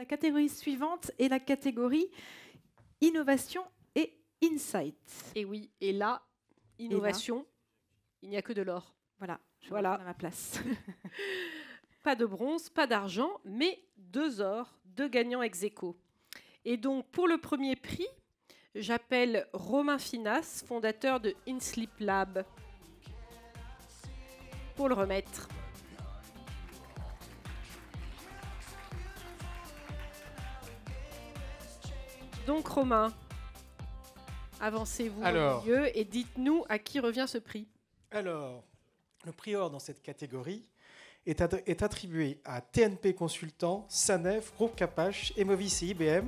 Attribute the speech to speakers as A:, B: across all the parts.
A: La catégorie suivante est la catégorie innovation et insight.
B: Et oui, et là, innovation, il n'y a que de l'or.
A: Voilà,
B: Voilà.
A: à ma place.
B: Pas de bronze, pas d'argent, mais 2 ors, 2 gagnants ex aequo. Et donc, pour le premier prix, j'appelle Romain Finas, fondateur de InSleep Lab, pour le remettre. Donc, Romain, avancez-vous au milieu et dites-nous à qui revient ce prix.
C: Alors, le prix or dans cette catégorie est attribué à TNP Consultant, Sanef, Groupe Capache, Emovis et IBM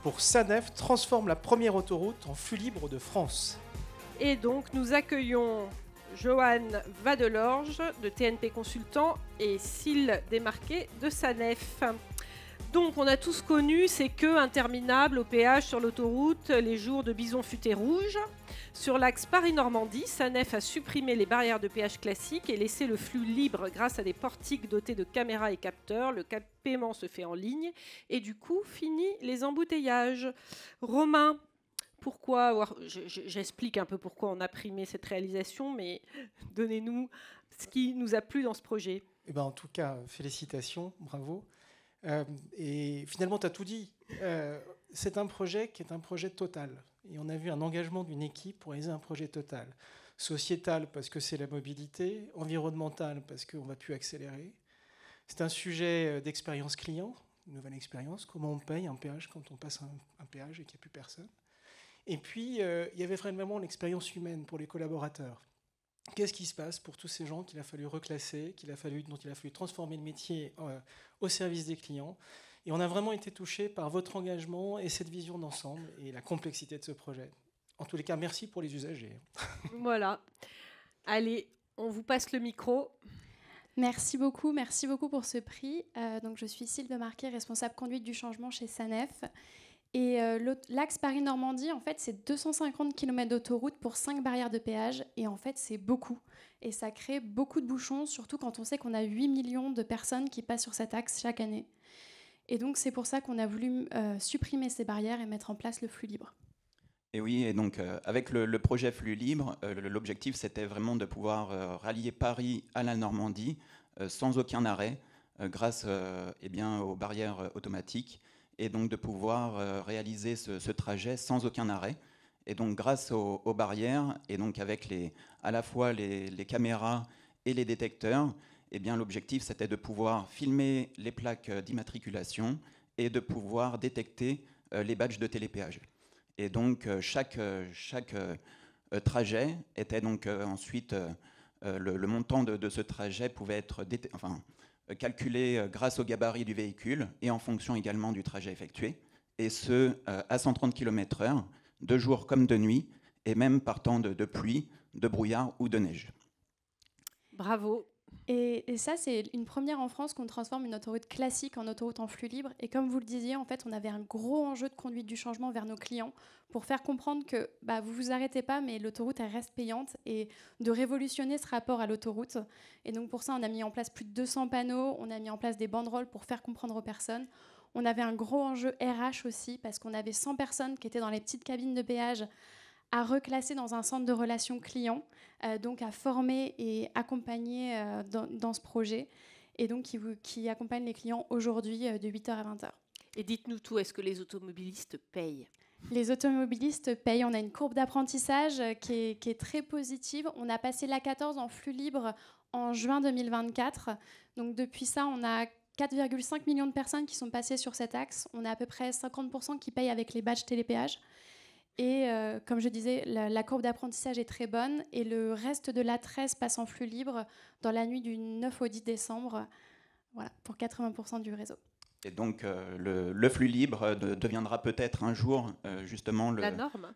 C: pour Sanef transforme la première autoroute en flux libre de France.
B: Et donc, nous accueillons Joanne Vadelorge de TNP Consultant et Cyle Desmarquet de Sanef. Donc, on a tous connu ces queues interminables au péage sur l'autoroute, les jours de bison futé rouge. Sur l'axe Paris-Normandie, Sanef a supprimé les barrières de péage classiques et laissé le flux libre grâce à des portiques dotés de caméras et capteurs. Le paiement se fait en ligne et du coup, fini les embouteillages. Romain, pourquoi, j'explique un peu pourquoi on a primé cette réalisation, mais donnez-nous ce qui nous a plu dans ce projet.
C: Eh ben, en tout cas, félicitations, bravo. Et finalement, tu as tout dit. C'est un projet qui est un projet total. Et on a vu un engagement d'une équipe pour réaliser un projet total. Sociétal, parce que c'est la mobilité. Environnemental, parce qu'on va plus accélérer. C'est un sujet d'expérience client, une nouvelle expérience. Comment on paye un péage quand on passe un péage et qu'il n'y a plus personne. Et puis, il y avait vraiment l'expérience humaine pour les collaborateurs. Qu'est-ce qui se passe pour tous ces gens qu'il a fallu reclasser, dont il a fallu transformer le métier au service des clients. Et on a vraiment été touchés par votre engagement et cette vision d'ensemble et la complexité de ce projet. En tous les cas, merci pour les usagers.
B: Voilà. Allez, on vous passe le micro.
D: Merci beaucoup pour ce prix. Donc, je suis Cyle Desmarquet, responsable conduite du changement chez Sanef. Et l'axe Paris-Normandie, en fait, c'est 250 km d'autoroute pour 5 barrières de péage. Et en fait, c'est beaucoup. Et ça crée beaucoup de bouchons, surtout quand on sait qu'on a 8 millions de personnes qui passent sur cet axe chaque année. Et donc, c'est pour ça qu'on a voulu supprimer ces barrières et mettre en place le flux libre.
E: Et oui, et donc avec le projet Flux Libre, l'objectif, c'était vraiment de pouvoir rallier Paris à la Normandie sans aucun arrêt, grâce aux barrières automatiques, et donc de pouvoir réaliser ce trajet sans aucun arrêt. Et donc grâce aux barrières, et donc avec à la fois les caméras et les détecteurs, eh bien, l'objectif c'était de pouvoir filmer les plaques d'immatriculation et de pouvoir détecter les badges de télépéage. Et donc chaque trajet était donc ensuite, le montant de ce trajet pouvait être calculé grâce au gabarit du véhicule et en fonction également du trajet effectué, et ce à 130 km/h, de jour comme de nuit, et même par temps de pluie, de brouillard ou de neige.
B: Bravo.
D: Et ça, c'est une première en France qu'on transforme une autoroute classique en autoroute en flux libre. Et comme vous le disiez, en fait, on avait un gros enjeu de conduite du changement vers nos clients pour faire comprendre que vous vous arrêtez pas, mais l'autoroute, elle reste payante, et de révolutionner ce rapport à l'autoroute. Et donc, pour ça, on a mis en place plus de 200 panneaux, on a mis en place des banderoles pour faire comprendre aux personnes. On avait un gros enjeu RH aussi, parce qu'on avait 100 personnes qui étaient dans les petites cabines de péage à reclasser dans un centre de relations clients, donc à former et accompagner dans ce projet, et donc qui accompagne les clients aujourd'hui de 8h à 20h.
B: Et dites-nous tout, est-ce que les automobilistes payent ?
D: Les automobilistes payent. On a une courbe d'apprentissage qui est très positive. On a passé l'A14 en flux libre en juin 2024. Donc depuis ça, on a 4,5 millions de personnes qui sont passées sur cet axe. On a à peu près 50% qui payent avec les badges télépéage. Et comme je disais, la courbe d'apprentissage est très bonne, et le reste de l'A13 passe en flux libre dans la nuit du 9 au 10 décembre, voilà, pour 80% du réseau.
E: Et donc le flux libre deviendra peut-être un jour justement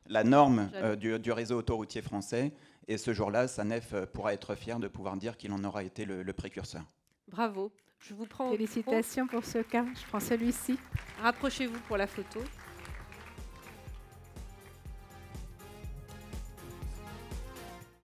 E: la norme du réseau autoroutier français, et ce jour-là, Sanef pourra être fier de pouvoir dire qu'il en aura été le précurseur.
B: Bravo. Je vous prends.
A: Félicitations pour ce cas. Je prends celui-ci.
B: Rapprochez-vous pour la photo.